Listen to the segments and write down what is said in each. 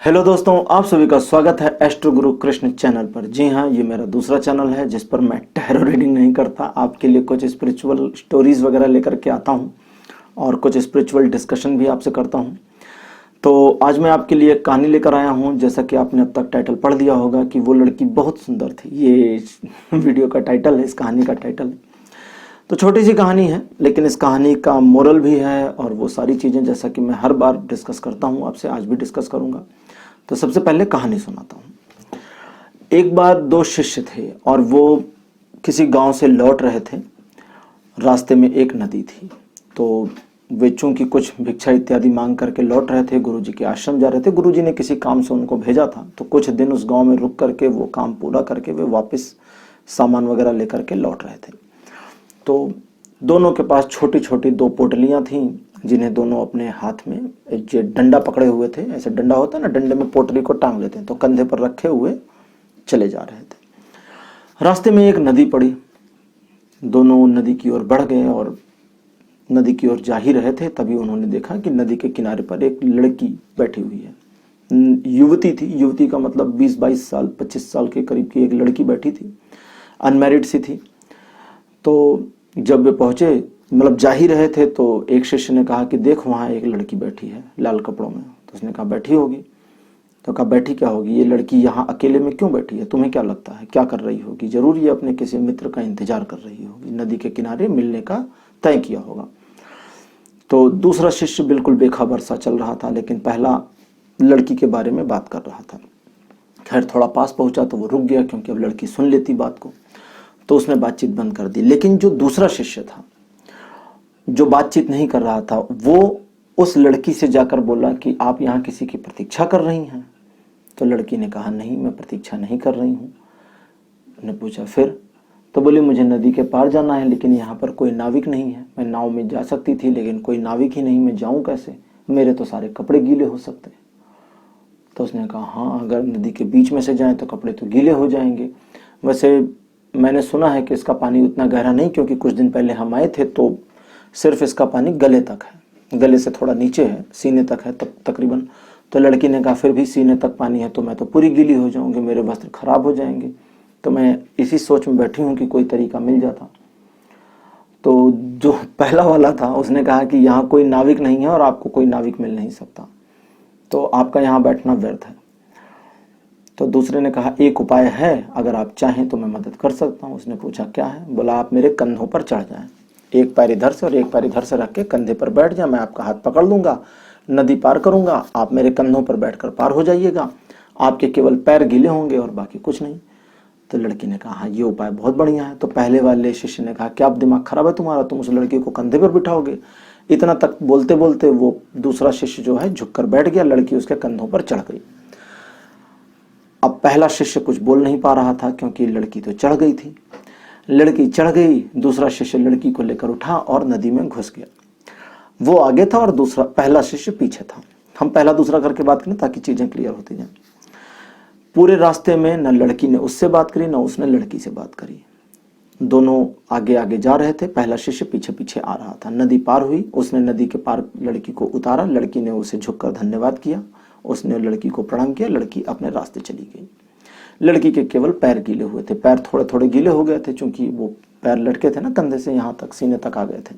Hello दोस्तों, आप सभी का स्वागत है एस्ट्रो गुरु कृष्ण चैनल पर। जी हाँ, ये मेरा दूसरा चैनल है जिस पर मैं टैरो रीडिंग नहीं करता, आपके लिए कुछ स्पिरिचुअल स्टोरीज वगैरह लेकर के आता हूँ और कुछ स्पिरिचुअल डिस्कशन भी आपसे करता हूँ। तो आज मैं आपके लिए एक कहानी लेकर आया हूँ। जैसा कि आपने अब तक टाइटल पढ़ लिया होगा कि वो लड़की बहुत सुंदर थी, ये वीडियो का टाइटल है, इस कहानी का टाइटल है। तो छोटी सी कहानी है लेकिन इस कहानी का मोरल भी है और वो सारी चीज़ें जैसा कि मैं हर बार डिस्कस करता हूँ आपसे, आज भी डिस्कस करूँगा। तो सबसे पहले कहानी सुनाता हूँ। एक बार दो शिष्य थे और वो किसी गांव से लौट रहे थे। रास्ते में एक नदी थी, तो वे चूंकि कुछ भिक्षा इत्यादि मांग करके लौट रहे थे, गुरुजी के आश्रम जा रहे थे। गुरुजी ने किसी काम से उनको भेजा था, तो कुछ दिन उस गांव में रुक करके वो काम पूरा करके वे वापस सामान वगैरह लेकर के लौट रहे थे। तो दोनों के पास छोटी छोटी दो पोटलियां थीं, जिन्हें दोनों अपने हाथ में जो डंडा पकड़े हुए थे, ऐसे डंडा होता है ना, डंडे में पोटली को टांग लेते हैं, तो कंधे पर रखे हुए चले जा रहे थे। रास्ते में एक नदी पड़ी, दोनों नदी की ओर बढ़ गए और नदी की ओर जा ही रहे थे, तभी उन्होंने देखा कि नदी के किनारे पर एक लड़की बैठी हुई है। युवती थी, युवती का मतलब 20-22 साल 25 साल के करीब की एक लड़की बैठी थी, अनमैरिड सी थी। तो जब वे पहुंचे, मतलब जा ही रहे थे, तो एक शिष्य ने कहा कि देख वहां एक लड़की बैठी है लाल कपड़ों में। तो उसने कहा बैठी होगी। तो कहा बैठी क्या होगी, ये लड़की यहाँ अकेले में क्यों बैठी है, तुम्हें क्या लगता है क्या कर रही होगी? जरूर ये अपने किसी मित्र का इंतजार कर रही होगी, नदी के किनारे मिलने का तय किया होगा। तो दूसरा शिष्य बिल्कुल बेखबर सा चल रहा था, लेकिन पहला लड़की के बारे में बात कर रहा था। खैर थोड़ा पास पहुंचा तो वो रुक गया, क्योंकि अब लड़की सुन लेती बात को, तो उसने बातचीत बंद कर दी। लेकिन जो दूसरा शिष्य था, जो बातचीत नहीं कर रहा था, वो उस लड़की से जाकर बोला कि आप यहाँ किसी की प्रतीक्षा कर रही हैं? तो लड़की ने कहा नहीं, मैं प्रतीक्षा नहीं कर रही हूँ। ने पूछा फिर? तो बोली मुझे नदी के पार जाना है, लेकिन यहाँ पर कोई नाविक नहीं है। मैं नाव में जा सकती थी, लेकिन कोई नाविक ही नहीं, मैं जाऊँ कैसे? मेरे तो सारे कपड़े गीले हो सकते हैं। तो उसने कहा हाँ, अगर नदी के बीच में से जाएं तो कपड़े तो गीले हो जाएंगे। वैसे मैंने सुना है कि इसका पानी उतना गहरा नहीं, क्योंकि कुछ दिन पहले हम आए थे, तो सिर्फ इसका पानी गले तक है, गले से थोड़ा नीचे है, सीने तक है तकरीबन। तो लड़की ने कहा फिर भी सीने तक पानी है तो मैं तो पूरी गीली हो जाऊंगी, मेरे वस्त्र खराब हो जाएंगे। तो मैं इसी सोच में बैठी हूँ कि कोई तरीका मिल जाता। तो जो पहला वाला था उसने कहा कि यहाँ कोई नाविक नहीं है और आपको कोई नाविक मिल नहीं सकता, तो आपका यहाँ बैठना व्यर्थ है। तो दूसरे ने कहा एक उपाय है, अगर आप चाहें तो मैं मदद कर सकता हूँ। उसने पूछा क्या है? बोला आप मेरे कंधों पर चढ़ जाएं, एक पैर इधर से और एक पैर इधर से रख के कंधे पर बैठ जाए, मैं आपका हाथ पकड़ लूंगा, नदी पार करूंगा, आप मेरे कंधों पर बैठकर पार हो जाइएगा, आपके केवल पैर गीले होंगे और बाकी कुछ नहीं। तो लड़की ने कहा हाँ ये उपाय बहुत बढ़िया है। तो पहले वाले शिष्य ने कहा क्या आप दिमाग खराब है तुम्हारा, तुम उस लड़की को कंधे पर बिठाओगे? इतना तक बोलते बोलते वो दूसरा शिष्य जो है झुककर बैठ गया, लड़की उसके कंधों पर चढ़ गई। अब पहला शिष्य कुछ बोल नहीं पा रहा था, क्योंकि लड़की तो चढ़ गई थी। लड़की चढ़ गई, दूसरा शिष्य लड़की को लेकर उठा और नदी में घुस गया। वो आगे था और पहला शिष्य पीछे था। हम पहला दूसरा करके बात करें ताकि चीजें क्लियर होती जाएं। पूरे रास्ते में न लड़की ने उससे बात करी, न उसने लड़की से बात करी। दोनों आगे आगे जा रहे थे, पहला शिष्य पीछे पीछे आ रहा था। नदी पार हुई, उसने नदी के पार लड़की को उतारा, लड़की ने उसे झुककर धन्यवाद किया, उसने लड़की को प्रणाम किया, लड़की अपने रास्ते चली गई। लड़की के केवल पैर गीले हुए थे, पैर थोड़े थोड़े गीले हो गए थे, क्योंकि वो पैर लटके थे ना, कंधे से यहाँ तक सीने तक आ गए थे।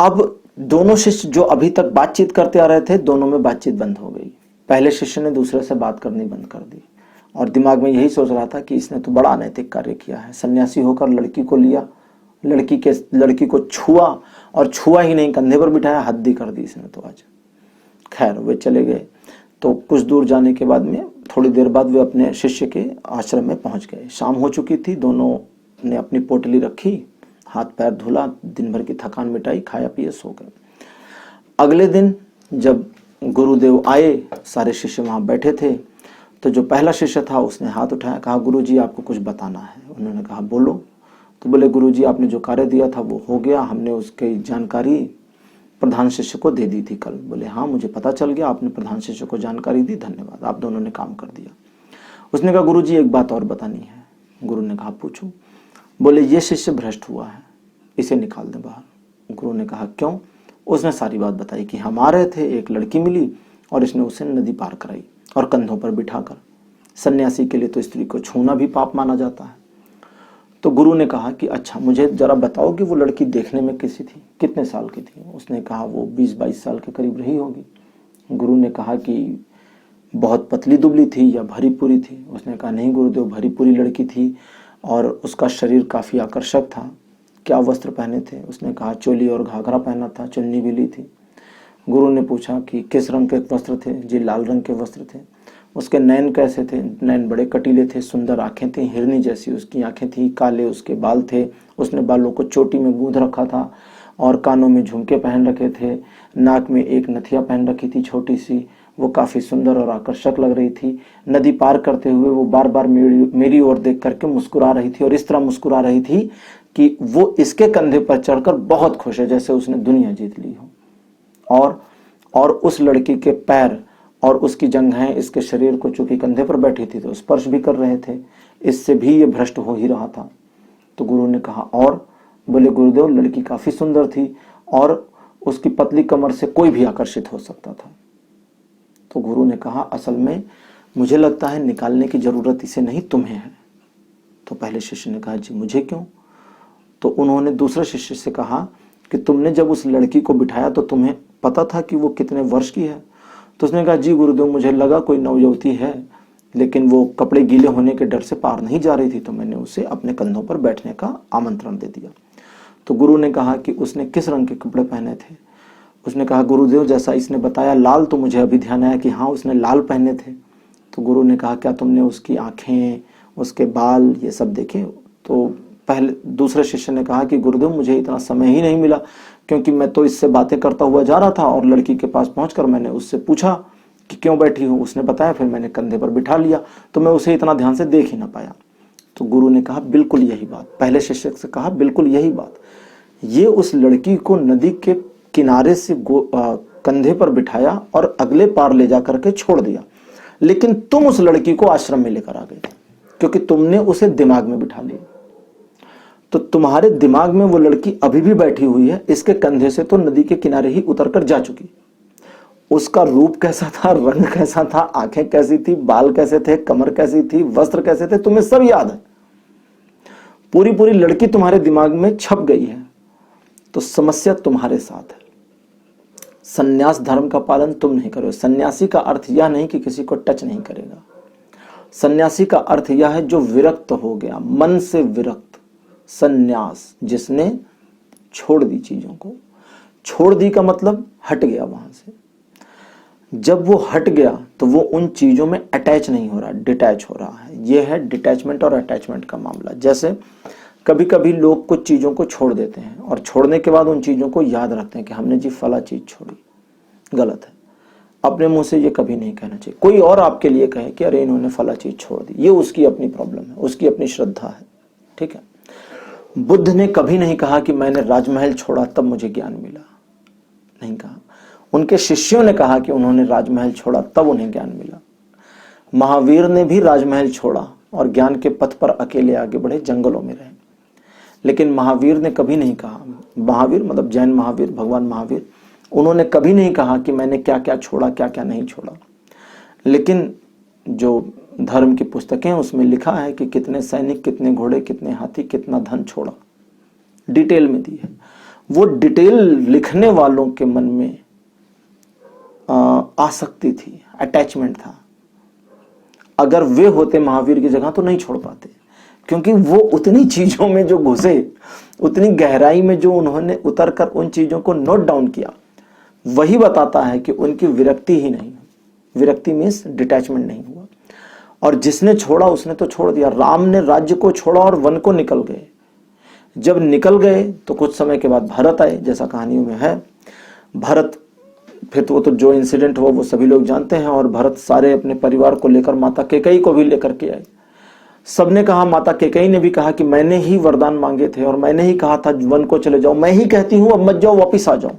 अब दोनों शिष्य जो अभी तक बातचीत करते आ रहे थे, दोनों में बातचीत बंद हो गई। पहले शिष्य ने दूसरे से बात करनी बंद कर दी और दिमाग में यही सोच रहा था कि इसने तो बड़ा अनैतिक कार्य किया है, सन्यासी होकर लड़की को लिया, लड़की को छुआ, और छुआ ही नहीं कंधे पर बिठाया, हद ही कर दी इसने तो आज। खैर वे चले गए। तो कुछ दूर जाने के बाद में, थोड़ी देर बाद वे अपने शिष्य के आश्रम में पहुंच गए। शाम हो चुकी थी, दोनों ने अपनी पोटली रखी, हाथ पैर धुला, दिन भर की थकान मिटाई, खाया पिया सो गए। अगले दिन जब गुरुदेव आए, सारे शिष्य वहां बैठे थे, तो जो पहला शिष्य था उसने हाथ उठाया, कहा गुरुजी आपको कुछ बताना है। उन्होंने कहा बोलो। तो बोले गुरुजी आपने जो कार्य दिया था वो हो गया, हमने उसकी जानकारी प्रधान शिष्य को दे दी थी कल। बोले हाँ मुझे पता चल गया, आपने प्रधान शिष्य को जानकारी दी, धन्यवाद, आप दोनों ने काम कर दिया। उसने कहा गुरुजी एक बात और बतानी है। गुरु ने कहा पूछो। बोले ये शिष्य भ्रष्ट हुआ है, इसे निकाल दें बाहर। गुरु ने कहा क्यों? उसने सारी बात बताई कि हम आ रहे थे, एक लड़की मिली, और इसने उसे नदी पार कराई और कंधों पर बिठाकर। सन्यासी के लिए तो स्त्री को छूना भी पाप माना जाता है। तो गुरु ने कहा कि अच्छा मुझे जरा बताओ कि वो लड़की देखने में कैसी थी, कितने साल की थी। उसने कहा वो 20-22 साल के करीब रही होगी। गुरु ने कहा कि बहुत पतली दुबली थी या भरी पूरी थी। उसने कहा नहीं गुरुदेव, भरी पूरी लड़की थी और उसका शरीर काफ़ी आकर्षक था। क्या वस्त्र पहने थे? उसने कहा चोली और घाघरा पहना था, चुन्नी भी ली थी। गुरु ने पूछा कि किस रंग के वस्त्र थे? जी लाल रंग के वस्त्र थे। उसके नैन कैसे थे? नैन बड़े कटीले थे, सुंदर आंखें थी, हिरनी जैसी उसकी आंखें थी, काले उसके बाल थे। उसने बालों को चोटी में गूंथ रखा था और कानों में झुमके पहन रखे थे, नाक में एक नथिया पहन रखी थी छोटी सी। वो काफ़ी सुंदर और आकर्षक लग रही थी। नदी पार करते हुए वो बार बार मेरी ओर देख करके मुस्कुरा रही थी और इस तरह मुस्कुरा रही थी कि वो इसके कंधे पर चढ़कर बहुत खुश है, जैसे उसने दुनिया जीत ली हो। और उस लड़की के पैर और उसकी जंघें इसके शरीर को, चूंकि कंधे पर बैठी थी तो स्पर्श भी कर रहे थे। इससे भी ये भ्रष्ट हो ही रहा था। तो गुरु ने कहा और? बोले गुरुदेव लड़की काफ़ी सुंदर थी और उसकी पतली कमर से कोई भी आकर्षित हो सकता था। तो गुरु ने कहा असल में मुझे लगता है निकालने की जरूरत इसे नहीं, तुम्हें है। तो पहले शिष्य ने कहा जी मुझे क्यों? तो उन्होंने दूसरे शिष्य से कहा कि तुमने जब उस लड़की को बिठाया तो तुम्हें पता था कि वो कितने वर्ष की है? तो उसने कहा जी गुरुदेव मुझे लगा कोई नवयुवती है, लेकिन वो कपड़े गीले होने के डर से पार नहीं जा रही थी, तो मैंने उसे अपने कंधों पर बैठने का आमंत्रण दे दिया। तो गुरु ने कहा कि उसने किस रंग के कपड़े पहने थे? उसने कहा गुरुदेव जैसा इसने बताया लाल, तो मुझे अभी ध्यान आया कि हाँ उसने लाल पहने थे। तो गुरु ने कहा क्या तुमने उसकी आंखें, उसके बाल ये सब देखे? तो पहले दूसरे शिष्य ने कहा कि गुरुदेव मुझे इतना समय ही नहीं मिला, क्योंकि मैं तो इससे बातें करता हुआ जा रहा था और लड़की के पास पहुंचकर मैंने उससे पूछा कि क्यों बैठी हूँ। उसने बताया, फिर मैंने कंधे पर बिठा लिया, तो मैं उसे इतना ध्यान से देख ही ना पाया। तो गुरु ने कहा बिल्कुल यही बात, पहले शिष्य से कहा बिल्कुल यही बात, ये उस लड़की को नदी के किनारे से कंधे पर बिठाया और अगले पार ले जा करके छोड़ दिया, लेकिन तुम उस लड़की को आश्रम में लेकर आ गए क्योंकि तुमने उसे दिमाग में बिठा लिया। तो तुम्हारे दिमाग में वो लड़की अभी भी बैठी हुई है, इसके कंधे से तो नदी के किनारे ही उतर कर जा चुकी। उसका रूप कैसा था, रंग कैसा था, आंखें कैसी थी, बाल कैसे थे, कमर कैसी थी, वस्त्र कैसे थे, तुम्हें सब याद है। पूरी पूरी लड़की तुम्हारे दिमाग में छप गई है। तो समस्या तुम्हारे साथ है। सन्यास धर्म का पालन तुम नहीं करो। सन्यासी का अर्थ यह नहीं कि किसी को टच नहीं करेगा। सन्यासी का अर्थ यह है जो विरक्त हो गया, मन से विरक्त। सन्यास जिसने छोड़ दी, चीजों को छोड़ दी का मतलब हट गया वहां से। जब वो हट गया तो वो उन चीजों में अटैच नहीं हो रहा, डिटैच हो रहा है। ये है डिटैचमेंट और अटैचमेंट का मामला। जैसे कभी कभी लोग कुछ चीजों को छोड़ देते हैं और छोड़ने के बाद उन चीजों को याद रखते हैं कि हमने जी फला चीज छोड़ी। गलत है। अपने मुंह से ये कभी नहीं कहना चाहिए। कोई और आपके लिए कहे कि अरे इन्होंने फला चीज छोड़ दी, ये उसकी अपनी प्रॉब्लम है, उसकी अपनी श्रद्धा है। ठीक है। बुद्ध ने कभी नहीं कहा कि मैंने राजमहल छोड़ा तब मुझे ज्ञान मिला, नहीं कहा। उनके शिष्यों ने कहा कि उन्होंने राजमहल छोड़ा तब उन्हें ज्ञान मिला। महावीर ने भी राजमहल छोड़ा और ज्ञान के पथ पर अकेले आगे बढ़े, जंगलों में रहे। लेकिन महावीर ने कभी नहीं कहा, महावीर मतलब जैन महावीर, भगवान महावीर, उन्होंने कभी नहीं कहा कि मैंने क्या क्या छोड़ा, क्या क्या नहीं छोड़ा। लेकिन जो धर्म की पुस्तकें उसमें लिखा है कि कितने सैनिक, कितने घोड़े, कितने हाथी, कितना धन छोड़ा, डिटेल में दी है। वो डिटेल लिखने वालों के मन में आसक्ति थी, अटैचमेंट था। अगर वे होते महावीर की जगह तो नहीं छोड़ पाते, क्योंकि वो उतनी चीजों में जो घुसे, उतनी गहराई में जो उन्होंने उतर कर उन चीजों को नोट डाउन किया, वही बताता है कि उनकी विरक्ति ही नहीं। विरक्ति मीन्स डिटैचमेंट नहीं हुआ। और जिसने छोड़ा उसने तो छोड़ दिया। राम ने राज्य को छोड़ा और वन को निकल गए। जब निकल गए तो कुछ समय के बाद भरत आए, जैसा कहानियों में है। भरत फिर तो जो इंसिडेंट हुआ वो सभी लोग जानते हैं। और भरत सारे अपने परिवार को लेकर माता कैकेयी को भी लेकर के आए। सबने कहा, माता कैकेयी ने भी कहा कि मैंने ही वरदान मांगे थे और मैंने ही कहा था वन को चले जाओ, मैं ही कहती हूं अब मत जाओ, वापिस आ जाओ।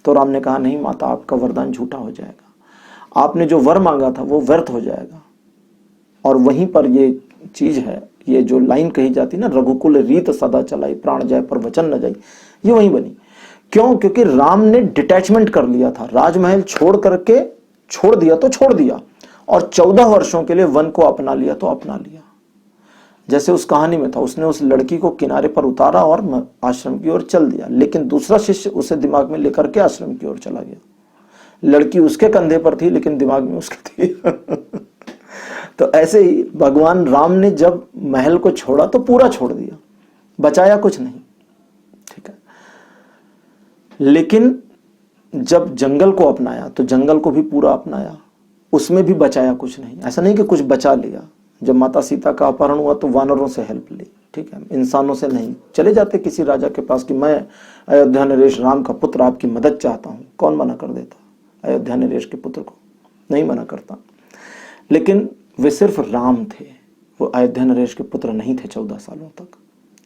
तो राम ने कहा नहीं माता, आपका वरदान झूठा हो जाएगा, आपने जो वर मांगा था वो व्यर्थ हो जाएगा। और वहीं पर ये चीज है, ये जो लाइन कही जाती ना, रघुकुल रीत सदा चलाई, प्राण जाए पर वचन न जाए, ये वहीं बनी। क्यों? क्योंकि राम ने डिटैचमेंट कर लिया था। राजमहल छोड़ करके छोड़ दिया तो छोड़ दिया, और 14 वर्षों के लिए वन को अपना लिया तो अपना लिया। जैसे उस कहानी में था, उसने उस लड़की को किनारे पर उतारा और आश्रम की ओर चल दिया, लेकिन दूसरा शिष्य उसे दिमाग में लेकर के आश्रम की ओर चला गया। लड़की उसके कंधे पर थी लेकिन दिमाग में उसके थी। तो ऐसे ही भगवान राम ने जब महल को छोड़ा तो पूरा छोड़ दिया, बचाया कुछ नहीं, ठीक है। लेकिन जब जंगल को अपनाया तो जंगल को भी पूरा अपनाया, उसमें भी बचाया कुछ नहीं। ऐसा नहीं कि कुछ बचा लिया। जब माता सीता का अपहरण हुआ तो वानरों से हेल्प ली, ठीक है, इंसानों से नहीं। चले जाते किसी राजा के पास कि मैं अयोध्या नरेश राम का पुत्र आपकी मदद चाहता हूं, कौन मना कर देता? अयोध्या नरेश के पुत्र को नहीं मना करता। लेकिन वे सिर्फ राम थे, वो अयोध्या नरेश के पुत्र नहीं थे 14 सालों तक,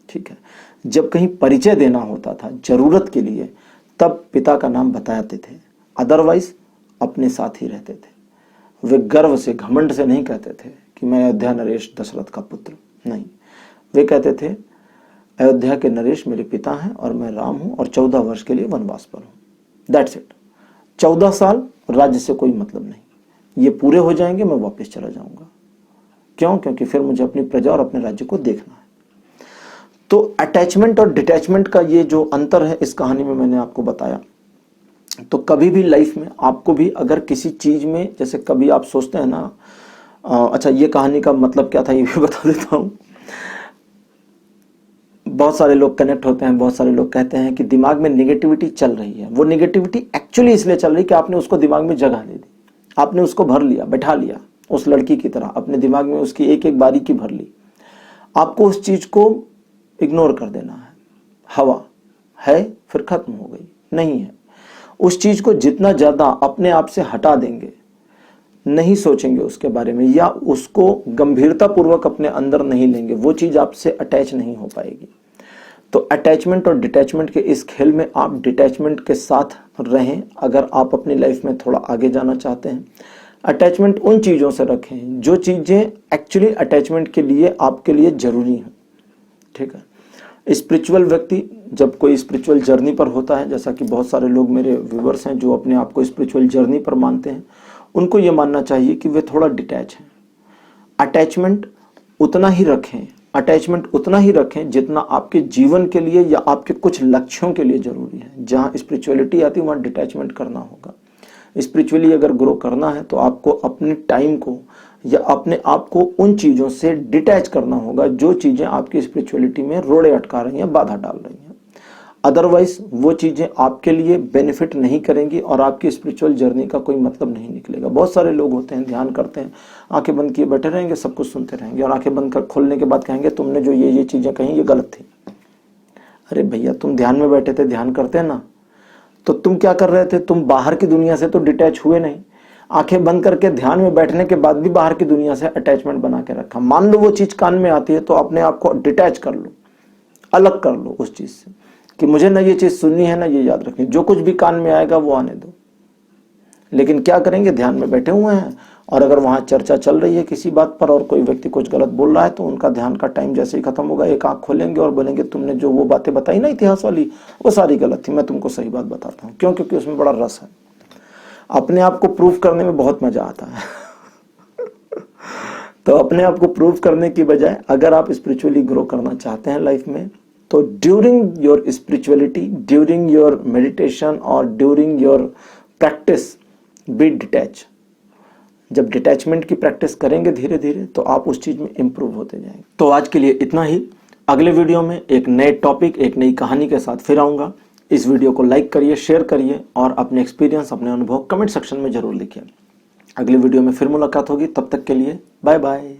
ठीक है। जब कहीं परिचय देना होता था जरूरत के लिए, तब पिता का नाम बताते थे, अदरवाइज अपने साथ ही रहते थे। वे गर्व से, घमंड से नहीं कहते थे कि मैं अयोध्या नरेश दशरथ का पुत्र, नहीं। वे कहते थे अयोध्या के नरेश मेरे पिता हैं और मैं राम हूं और 14 वर्ष के लिए वनवास पर हूं, दैट्स इट। 14 साल राज्य से कोई मतलब नहीं, ये पूरे हो जाएंगे मैं वापस चला जाऊंगा। क्यों? क्योंकि फिर मुझे अपनी प्रजा और अपने राज्य को देखना है। तो अटैचमेंट और डिटैचमेंट का ये जो अंतर है इस कहानी में मैंने आपको बताया। तो कभी भी लाइफ में आपको भी अगर किसी चीज में, जैसे कभी आप सोचते हैं ना, अच्छा ये कहानी का मतलब क्या था ये भी बता देता हूं। बहुत सारे लोग कनेक्ट होते हैं, बहुत सारे लोग कहते हैं कि दिमाग में नेगेटिविटी चल रही है। वो नेगेटिविटी एक्चुअली इसलिए चल रही कि आपने उसको दिमाग में जगह दे दी, आपने उसको भर लिया, बैठा लिया, उस लड़की की तरह अपने दिमाग में उसकी एक एक बारीकी भर ली। आपको उस चीज को इग्नोर कर देना है। हवा है फिर खत्म हो गई, नहीं है। उस चीज को जितना ज्यादा अपने आप से हटा देंगे, नहीं सोचेंगे उसके बारे में या उसको गंभीरता पूर्वक अपने अंदर नहीं लेंगे, वो चीज आपसे अटैच नहीं हो पाएगी। तो अटैचमेंट और डिटैचमेंट के इस खेल में आप डिटैचमेंट के साथ रहें अगर आप अपनी लाइफ में थोड़ा आगे जाना चाहते हैं। अटैचमेंट उन चीज़ों से रखें जो चीज़ें एक्चुअली अटैचमेंट के लिए आपके लिए ज़रूरी हैं, ठीक है। स्पिरिचुअल व्यक्ति जब कोई स्पिरिचुअल जर्नी पर होता है, जैसा कि बहुत सारे लोग मेरे व्यूवर्स हैं जो अपने आप को स्पिरिचुअल जर्नी पर मानते हैं, उनको ये मानना चाहिए कि वे थोड़ा डिटैच हैं। अटैचमेंट उतना ही रखें, अटैचमेंट उतना ही रखें जितना आपके जीवन के लिए या आपके कुछ लक्ष्यों के लिए जरूरी है। जहाँ स्पिरिचुअलिटी आती है वहाँ डिटैचमेंट करना होगा। स्पिरिचुअली अगर ग्रो करना है तो आपको अपने टाइम को या अपने आप को उन चीज़ों से डिटैच करना होगा जो चीज़ें आपकी स्पिरिचुअलिटी में रोड़े अटका रही हैं, बाधा डाल रही हैं। अदरवाइज वो चीज़ें आपके लिए बेनिफिट नहीं करेंगी और आपकी स्पिरिचुअल जर्नी का कोई मतलब नहीं निकलेगा। बहुत सारे लोग होते हैं, ध्यान करते हैं, आंखें बंद किए बैठे रहेंगे, सब कुछ सुनते रहेंगे और आंखें बंद कर खोलने के बाद कहेंगे तुमने जो ये चीज़ें कही ये गलत थी। अरे भैया, तुम ध्यान में बैठे थे, ध्यान करते हैं ना, तो तुम क्या कर रहे थे? तुम बाहर की दुनिया से तो डिटैच हुए नहीं। आंखें बंद करके ध्यान में बैठने के बाद भी बाहर की दुनिया से अटैचमेंट बना के रखा। मान लो वो चीज कान में आती है तो अपने आप को डिटैच कर लो, अलग कर लो उस चीज से कि मुझे ना ये चीज सुननी है ना ये याद रखनी। जो कुछ भी कान में आएगा वो आने दो। लेकिन क्या करेंगे? ध्यान में बैठे हुए हैं और अगर वहां चर्चा चल रही है किसी बात पर और कोई व्यक्ति कुछ गलत बोल रहा है तो उनका ध्यान का टाइम जैसे ही खत्म होगा एक आंख खोलेंगे और बोलेंगे तुमने जो वो बातें बताई ना इतिहास वाली, वो सारी गलत थी, मैं तुमको सही बात बताता हूँ। क्यों? क्योंकि उसमें बड़ा रस है। अपने आप को प्रूफ करने में बहुत मजा आता है। तो अपने आप को प्रूफ करने की बजाय अगर आप स्पिरिचुअली ग्रो करना चाहते हैं लाइफ में, तो during your spirituality, during your meditation और during your practice be detach. जब डिटैचमेंट की प्रैक्टिस करेंगे धीरे धीरे तो आप उस चीज में इंप्रूव होते जाएंगे। तो आज के लिए इतना ही। अगले वीडियो में एक नए टॉपिक, एक नई कहानी के साथ फिर आऊंगा। इस वीडियो को लाइक करिए, शेयर करिए और अपने एक्सपीरियंस, अपने अनुभव कमेंट सेक्शन में जरूर लिखिए। अगले वीडियो में फिर मुलाकात होगी, तब तक के लिए बाय बाय।